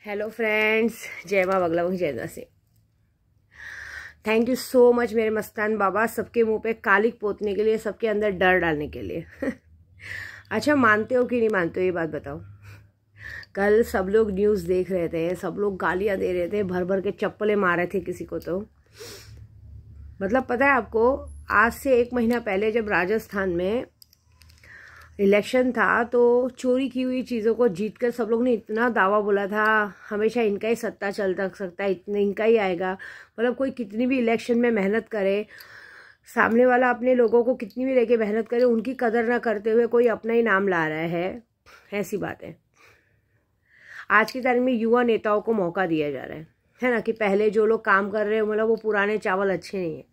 Hello friends, जय माँ बगला मुखी जय Singh. Thank you so much मेरे मस्तान बाबा, सबके मुंह पे कालिक पोतने के लिए, सबके अंदर डर डालने के लिए। अच्छा, मानते हो कि नहीं मानते हो ये बात बताओ। कल सब लोग न्यूज़ देख रहे थे, सब लोग गालियां दे रहे थे, भर भर के चप्पलें मार रहे थे किसी को। तो मतलब पता है आपको, आज से 1 महीना पहले जब राजस्थान में इलेक्शन था तो चोरी की हुई चीज़ों को जीतकर सब लोग ने इतना दावा बोला था, हमेशा इनका ही सत्ता चल सकता है, इतने इनका ही आएगा। मतलब कोई कितनी भी इलेक्शन में मेहनत करे, सामने वाला अपने लोगों को कितनी भी लेके मेहनत करे, उनकी कदर ना करते हुए कोई अपना ही नाम ला रहा है, ऐसी बात है। आज की तारीख में युवा नेताओं को मौका दिया जा रहा है ना, कि पहले जो लोग काम कर रहे हैं मतलब वो पुराने चावल अच्छे नहीं है,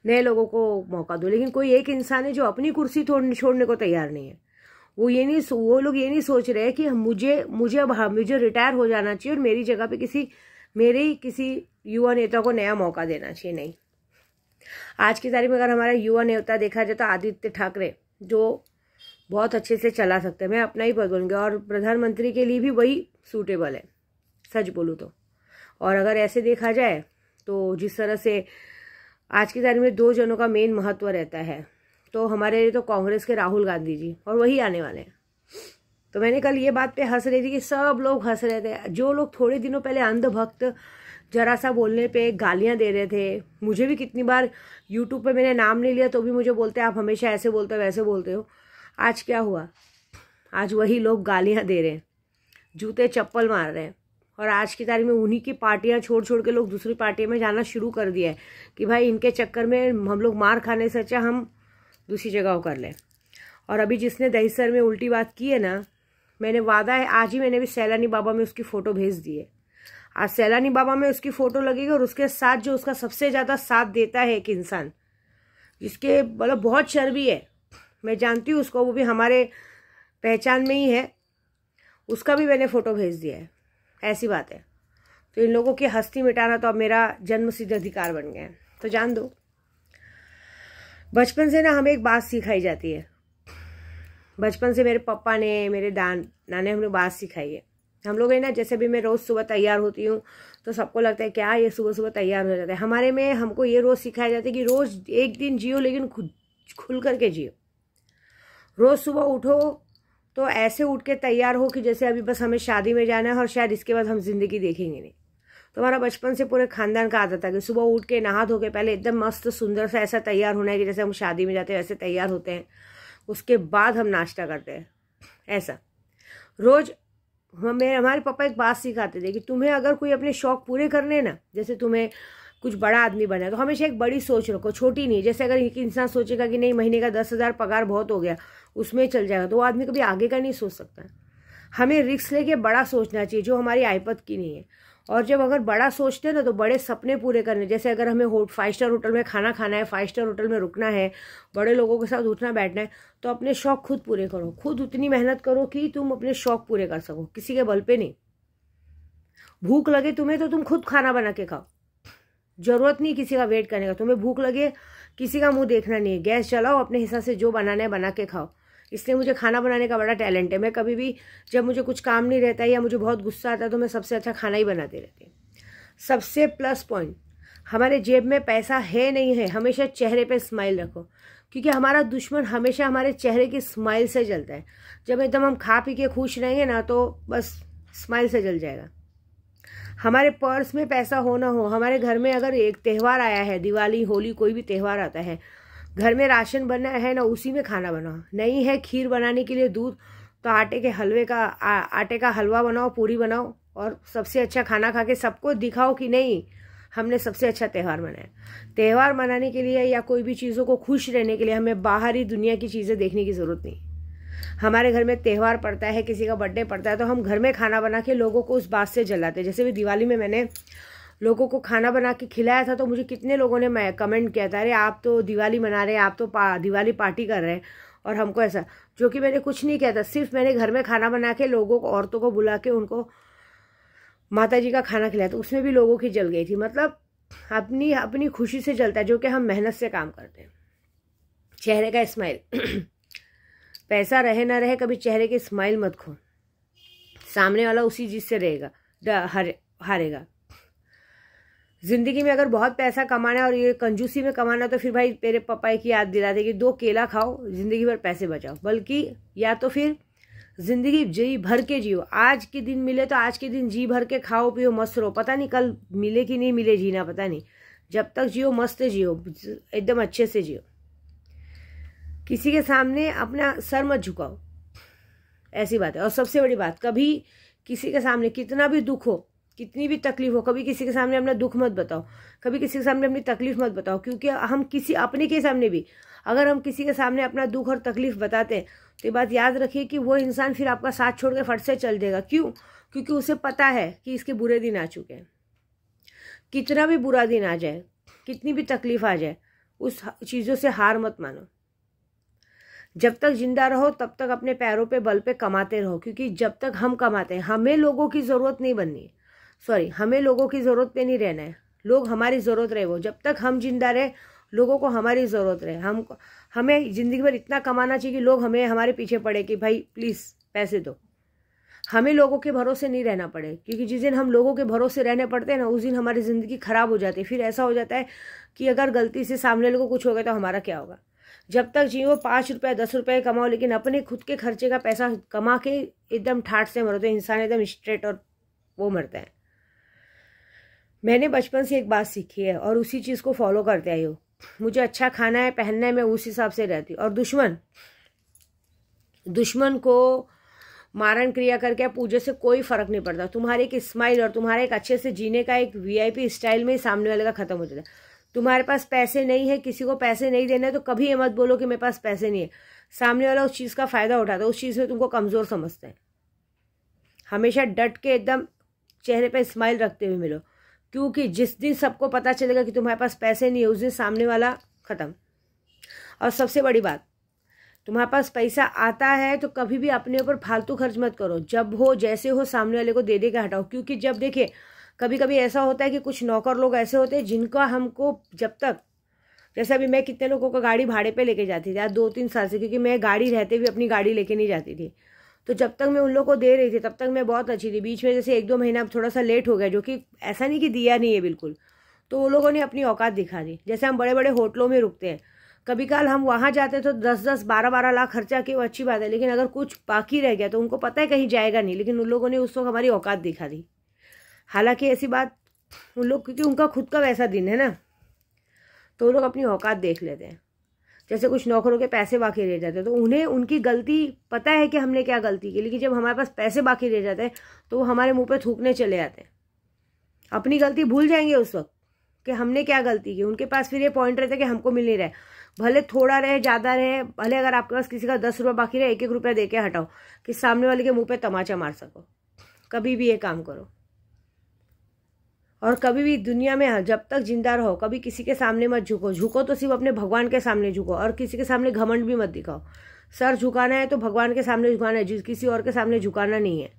नए लोगों को मौका दो। लेकिन कोई एक इंसान है जो अपनी कुर्सी छोड़ने को तैयार नहीं है। वो लोग ये नहीं सोच रहे कि मुझे रिटायर हो जाना चाहिए और मेरी जगह पे किसी युवा नेता को नया मौका देना चाहिए। नहीं, आज की तारीख में अगर हमारा युवा नेता देखा जाए तो आदित्य ठाकरे, जो बहुत अच्छे से चला सकते हैं, मैं अपना ही पद बोलूँगी, और प्रधानमंत्री के लिए भी वही सूटेबल है, सच बोलूँ तो। और अगर ऐसे देखा जाए तो जिस तरह से आज की तारीख में 2 जनों का मेन महत्व रहता है, तो हमारे लिए तो कांग्रेस के राहुल गांधी जी, और वही आने वाले हैं। तो मैंने कल ये बात पे हंस रही थी कि सब लोग हंस रहे थे। जो लोग थोड़े दिनों पहले अंधभक्त जरा सा बोलने पे गालियां दे रहे थे, मुझे भी कितनी बार यूट्यूब पे मैंने नाम नहीं लिया तो भी मुझे बोलते आप हमेशा ऐसे बोलते हो वैसे बोलते हो। आज क्या हुआ, आज वही लोग गालियां दे रहे हैं, जूते चप्पल मार रहे हैं। और आज की तारीख में उन्हीं की पार्टियां छोड़ के लोग दूसरी पार्टियों में जाना शुरू कर दिया है कि भाई इनके चक्कर में हम लोग मार खाने से अच्छा हम दूसरी जगह कर लें। और अभी जिसने दहीसर में उल्टी बात की है ना, मैंने वादा है आज ही मैंने भी सैलानी बाबा में उसकी फ़ोटो भेज दी है। आज सैलानी बाबा में उसकी फ़ोटो लगेगी और उसके साथ जो उसका सबसे ज़्यादा साथ देता है एक इंसान, जिसके मतलब बहुत चर्बी है, मैं जानती हूँ उसको, वो भी हमारे पहचान में ही है, उसका भी मैंने फ़ोटो भेज दिया है। ऐसी बात है। तो इन लोगों की हस्ती मिटाना तो अब मेरा जन्मसिद्ध अधिकार बन गया है। तो जान दो, बचपन से ना हमें एक बात सिखाई जाती है। बचपन से मेरे पापा ने, मेरे नाना ने हमें बात सिखाई है। हम लोग है ना, जैसे भी मैं रोज़ सुबह तैयार होती हूँ तो सबको लगता है क्या ये सुबह सुबह तैयार हो जाता है। हमारे में हमको ये रोज़ सिखाया जाता है कि रोज़ एक दिन जियो, लेकिन खुल करके जियो। रोज़ सुबह उठो तो ऐसे उठ के तैयार हो कि जैसे अभी बस हमें शादी में जाना है और शायद इसके बाद हम जिंदगी देखेंगे नहीं। तो हमारा बचपन से पूरे खानदान का आदत था कि सुबह उठ के नहा धो के पहले एकदम मस्त सुंदर सा ऐसा तैयार होना है कि जैसे हम शादी में जाते हैं वैसे तैयार होते हैं, उसके बाद हम नाश्ता करते हैं। ऐसा रोज हमारे पापा एक बात सिखाते थे कि तुम्हें अगर कोई अपने शौक पूरे करने ना, जैसे तुम्हें कुछ बड़ा आदमी बना है तो हमेशा एक बड़ी सोच रखो, छोटी नहीं। जैसे अगर एक इंसान सोचेगा कि नहीं महीने का 10,000 पगार बहुत हो गया, उसमें चल जाएगा, तो वो आदमी कभी आगे का नहीं सोच सकता। हमें रिस्क लेके बड़ा सोचना चाहिए जो हमारी आयपत की नहीं है। और जब अगर बड़ा सोचते हैं ना तो बड़े सपने पूरे करने, जैसे अगर हमें 5 स्टार होटल में खाना खाना है, 5 स्टार होटल में रुकना है, बड़े लोगों के साथ उठना बैठना है, तो अपने शौक खुद पूरे करो। खुद उतनी मेहनत करो कि तुम अपने शौक पूरे कर सको, किसी के बल पे नहीं। भूख लगे तुम्हें तो तुम खुद खाना बना के खाओ, जरूरत नहीं किसी का वेट करने का। तुम्हें भूख लगे, किसी का मुंह देखना नहीं है, गैस चलाओ, अपने हिसाब से जो बनाना है बना के खाओ। इसलिए मुझे खाना बनाने का बड़ा टैलेंट है। मैं कभी भी जब मुझे कुछ काम नहीं रहता है या मुझे बहुत गुस्सा आता है तो मैं सबसे अच्छा खाना ही बनाती रहती हूँ। सबसे प्लस पॉइंट, हमारे जेब में पैसा है नहीं है, हमेशा चेहरे पे स्माइल रखो, क्योंकि हमारा दुश्मन हमेशा हमारे चेहरे की स्माइल से जलता है। जब एकदम हम खा पी के खुश रहेंगे ना तो बस स्माइल से जल जाएगा। हमारे पर्स में पैसा हो ना हो, हमारे घर में अगर एक त्यौहार आया है, दिवाली होली कोई भी त्यौहार आता है, घर में राशन बना है ना, उसी में खाना बनाओ। नहीं है खीर बनाने के लिए दूध, तो आटे का हलवा बनाओ, पूरी बनाओ, और सबसे अच्छा खाना खा के सबको दिखाओ कि नहीं हमने सबसे अच्छा त्यौहार मनाया। त्यौहार मनाने के लिए या कोई भी चीज़ों को खुश रहने के लिए हमें बाहरी दुनिया की चीज़ें देखने की ज़रूरत नहीं। हमारे घर में त्यौहार पड़ता है, किसी का बर्थडे पड़ता है, तो हम घर में खाना बना के लोगों को उस बात से जलाते हैं। जैसे भी दिवाली में मैंने लोगों को खाना बना के खिलाया था तो मुझे कितने लोगों ने कमेंट किया था, अरे आप तो दिवाली मना रहे हैं, आप तो दिवाली पार्टी कर रहे हैं, और हमको ऐसा, जो कि मैंने कुछ नहीं किया था। सिर्फ मैंने घर में खाना बना के लोगों को, औरतों को बुला के उनको माता जी का खाना खिलाया, तो उसमें भी लोगों की जल गई थी। मतलब अपनी अपनी खुशी से जलता है, जो कि हम मेहनत से काम करते हैं। चेहरे का स्माइल पैसा रहे ना रहे, कभी चेहरे की स्माइल मत खो, सामने वाला उसी चीज से रहेगा। हारेगा। जिंदगी में अगर बहुत पैसा कमाना है और ये कंजूसी में कमाना, तो फिर भाई तेरे पापा की याद दिलाते कि 2 केला खाओ, जिंदगी भर पैसे बचाओ। बल्कि या तो फिर जिंदगी जी भर के जियो। आज के दिन मिले तो आज के दिन जी भर के खाओ पियो मस्त रहो, पता नहीं कल मिले कि नहीं मिले, जीना पता नहीं। जब तक जियो मस्त जियो, एकदम अच्छे से जियो। किसी के सामने अपना सर मत झुकाओ, ऐसी बात है। और सबसे बड़ी बात, कभी किसी के सामने कितना भी दुख हो, कितनी भी तकलीफ हो, कभी किसी के सामने अपना दुख मत बताओ, कभी किसी के सामने अपनी तकलीफ मत बताओ। क्योंकि हम किसी अपने के सामने भी अगर हम किसी के सामने अपना दुख और तकलीफ बताते हैं, तो ये बात याद रखिए कि वो इंसान फिर आपका साथ छोड़ के फट से चल देगा। क्यों? क्योंकि उसे पता है कि इसके बुरे दिन आ चुके हैं। कितना भी बुरा दिन आ जाए, कितनी भी तकलीफ आ जाए, उस चीज़ों से हार मत मानो। जब तक जिंदा रहो तब तक अपने पैरों पे बल पे कमाते रहो। क्योंकि जब तक हम कमाते हैं, हमें लोगों की ज़रूरत नहीं बननी, हमें लोगों की ज़रूरत पे नहीं रहना है, लोग हमारी ज़रूरत रहे। वो जब तक हम जिंदा रहे, लोगों को हमारी ज़रूरत रहे। हमें ज़िंदगी भर इतना कमाना चाहिए कि लोग हमें हमारे पीछे पड़े कि भाई प्लीज़ पैसे दो। हमें लोगों के भरोसे नहीं रहना पड़े, क्योंकि जिस दिन हम लोगों के भरोसे रहने पड़ते हैं ना, उस दिन हमारी ज़िंदगी ख़राब हो जाती है। फिर ऐसा हो जाता है कि अगर गलती से सामने लोगों को कुछ हो गया तो हमारा क्या होगा। जब तक जियो 5 रुपये 10 रुपये कमाओ, लेकिन अपने खुद के खर्चे का पैसा कमा के एकदम ठाठ से मरो, तो इंसान एकदम स्ट्रेट और वो मरता है। मैंने बचपन से एक बात सीखी है और उसी चीज़ को फॉलो करते आई हूँ। मुझे अच्छा खाना है, पहनना है, मैं उस हिसाब से रहती हूँ। और दुश्मन को मारण क्रिया करके पूजे से कोई फर्क नहीं पड़ता। तुम्हारे एक स्माइल और तुम्हारे एक अच्छे से जीने का एक VIP स्टाइल में सामने वाले का खत्म हो जाता है। तुम्हारे पास पैसे नहीं है, किसी को पैसे नहीं देने, तो कभी ये मत बोलो कि मेरे पास पैसे नहीं है। सामने वाला उस चीज़ का फ़ायदा उठाता है, उस चीज़ में तुमको कमज़ोर समझते हैं। हमेशा डट के एकदम चेहरे पे स्माइल रखते हुए मिलो, क्योंकि जिस दिन सबको पता चलेगा कि तुम्हारे पास पैसे नहीं है, उस दिन सामने वाला ख़त्म। और सबसे बड़ी बात, तुम्हारे पास पैसा आता है तो कभी भी अपने ऊपर फालतू खर्च मत करो। जब हो जैसे हो सामने वाले को दे दे के हटाओ। क्योंकि जब देखिए कभी कभी ऐसा होता है कि कुछ नौकर लोग ऐसे होते हैं जिनका हमको जब तक, जैसे अभी मैं कितने लोगों को गाड़ी भाड़े पे लेके जाती थी आज 2-3 साल से, क्योंकि मैं गाड़ी रहते हुए अपनी गाड़ी लेके नहीं जाती थी। तो जब तक मैं उन लोगों को दे रही थी तब तक मैं बहुत अच्छी थी। बीच में जैसे 1-2 महीना थोड़ा सा लेट हो गया, जो कि ऐसा नहीं कि दिया नहीं है बिल्कुल, तो वो लोगों ने अपनी औकात दिखा दी। जैसे हम बड़े बड़े होटलों में रुकते हैं, कभी काल हम वहाँ जाते तो 10-10 12-12 लाख खर्चा किया, वो अच्छी बात है। लेकिन अगर कुछ बाकी रह गया तो उनको पता है कहीं जाएगा नहीं, लेकिन उन लोगों ने उस वक्त हमारी औकात दिखा दी। हालांकि ऐसी बात उन लोग, क्योंकि उनका खुद का वैसा दिन है ना, तो वो लोग अपनी औकात देख लेते हैं। जैसे कुछ नौकरों के पैसे बाकी रह जाते हैं तो उन्हें उनकी गलती पता है कि हमने क्या गलती की, लेकिन जब हमारे पास पैसे बाकी रह जाते हैं तो वो हमारे मुंह पे थूकने चले जाते हैं। अपनी गलती भूल जाएंगे उस वक्त कि हमने क्या गलती की। उनके पास फिर ये पॉइंट रहता है कि हमको मिल नहीं रहा है, भले थोड़ा रहे ज़्यादा रहे, भले अगर आपके पास किसी का 10 रुपये बाकी रहे, 1-1 रुपया दे के हटाओ कि सामने वाले के मुंह पे तमाचा मार सको। कभी भी ये काम करो। और कभी भी दुनिया में जब तक जिंदा रहो, कभी किसी के सामने मत झुको। झुको तो सिर्फ अपने भगवान के सामने झुको, और किसी के सामने घमंड भी मत दिखाओ। सर झुकाना है तो भगवान के सामने झुकाना है, किसी और के सामने झुकाना नहीं है।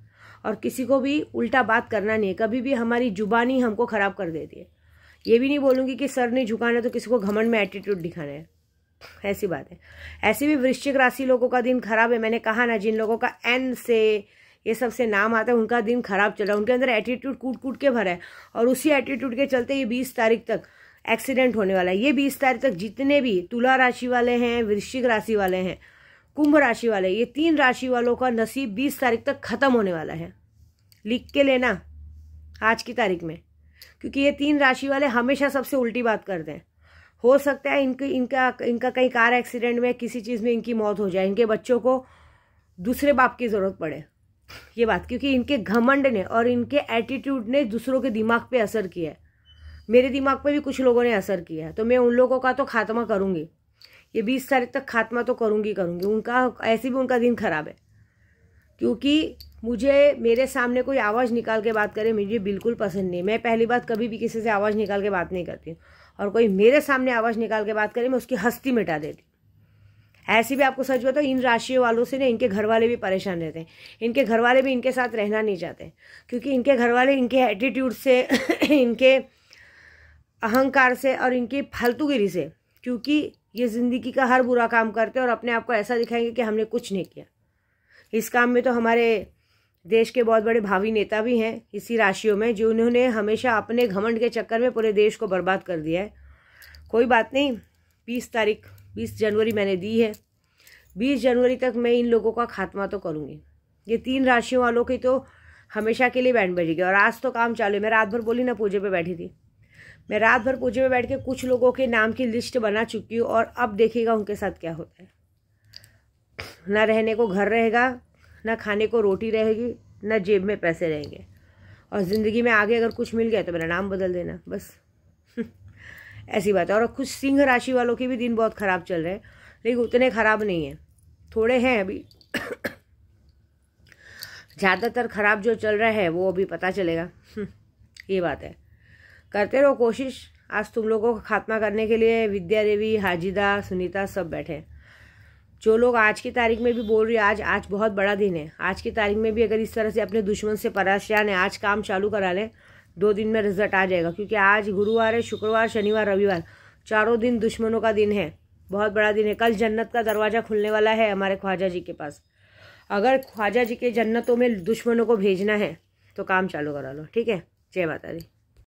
और किसी को भी उल्टा बात करना नहीं है। कभी भी हमारी जुबानी हमको खराब कर देती है। ये भी नहीं बोलूँगी कि सर नहीं झुकाना तो किसी को घमंड में एटीट्यूड दिखाना है, ऐसी बात है। ऐसे भी वृश्चिक राशि लोगों का दिन खराब है। मैंने कहा ना, जिन लोगों का N से ये सबसे नाम आता है उनका दिन खराब चल रहा है। उनके अंदर एटीट्यूड कूट कूट के भरा है, और उसी एटीट्यूड के चलते ये 20 तारीख तक एक्सीडेंट होने वाला है। ये 20 तारीख तक जितने भी तुला राशि वाले हैं, वृश्चिक राशि वाले हैं, कुंभ राशि वाले, ये 3 राशि वालों का नसीब 20 तारीख तक खत्म होने वाला है। लिख के लेना आज की तारीख में, क्योंकि ये 3 राशि वाले हमेशा सबसे उल्टी बात करते हैं। हो सकता है इनका कहीं कार एक्सीडेंट में किसी चीज़ में इनकी मौत हो जाए, इनके बच्चों को दूसरे बाप की ज़रूरत पड़े, ये बात, क्योंकि इनके घमंड ने और इनके एटीट्यूड ने दूसरों के दिमाग पे असर किया है। मेरे दिमाग पे भी कुछ लोगों ने असर किया है, तो मैं उन लोगों का तो खात्मा करूँगी। ये 20 तारीख तक खात्मा तो करूँगी। उनका ऐसे भी उनका दिन खराब है, क्योंकि मुझे मेरे सामने कोई आवाज़ निकाल के बात करे मुझे बिल्कुल पसंद नहीं। मैं पहली बात कभी भी किसी से आवाज़ निकाल के बात नहीं करती हूँ, और कोई मेरे सामने आवाज़ निकाल के बात करे मैं उसकी हस्ती मिटा देती हूँ। ऐसी भी आपको सच बताओ, इन राशियों वालों से ना इनके घर वाले भी परेशान रहते हैं। इनके घर वाले भी इनके साथ रहना नहीं चाहते, क्योंकि इनके घर वाले इनके एटीट्यूड से इनके अहंकार से और इनकी फालतूगिरी से, क्योंकि ये ज़िंदगी का हर बुरा काम करते हैं और अपने आप को ऐसा दिखाएंगे कि हमने कुछ नहीं किया। इस काम में तो हमारे देश के बहुत बड़े भावी नेता भी हैं इसी राशियों में, जो उन्होंने हमेशा अपने घमंड के चक्कर में पूरे देश को बर्बाद कर दिया है। कोई बात नहीं, 20 जनवरी मैंने दी है, 20 जनवरी तक मैं इन लोगों का खात्मा तो करूँगी। ये 3 राशियों वालों की तो हमेशा के लिए बैंड बजेगी। और आज तो काम चालू है। मैं रात भर बोली ना पूजे पे बैठी थी, मैं रात भर पूजे पे बैठ के कुछ लोगों के नाम की लिस्ट बना चुकी हूँ, और अब देखिएगा उनके साथ क्या होता है। ना रहने को घर रहेगा, ना खाने को रोटी रहेगी, ना जेब में पैसे रहेंगे। और ज़िंदगी में आगे अगर कुछ मिल गया तो मेरा नाम बदल देना, बस ऐसी बात है। और कुछ सिंह राशि वालों के भी दिन बहुत ख़राब चल रहे हैं, लेकिन उतने ख़राब नहीं है, थोड़े हैं अभी। ज़्यादातर ख़राब जो चल रहा है वो अभी पता चलेगा। ये बात है। करते रहो कोशिश। आज तुम लोगों को खात्मा करने के लिए विद्या देवी, हाजिदा, सुनीता सब बैठे हैं। जो लोग आज की तारीख में भी बोल रही है आज बहुत बड़ा दिन है, आज की तारीख में भी अगर इस तरह से अपने दुश्मन से परेशान है, आज काम चालू करा लें, 2 दिन में रिजल्ट आ जाएगा। क्योंकि आज गुरुवार है, शुक्रवार, शनिवार, रविवार, 4 दिन दुश्मनों का दिन है, बहुत बड़ा दिन है। कल जन्नत का दरवाज़ा खुलने वाला है हमारे ख्वाजा जी के पास। अगर ख्वाजा जी के जन्नतों में दुश्मनों को भेजना है तो काम चालू करा लो, ठीक है। जय माता दी।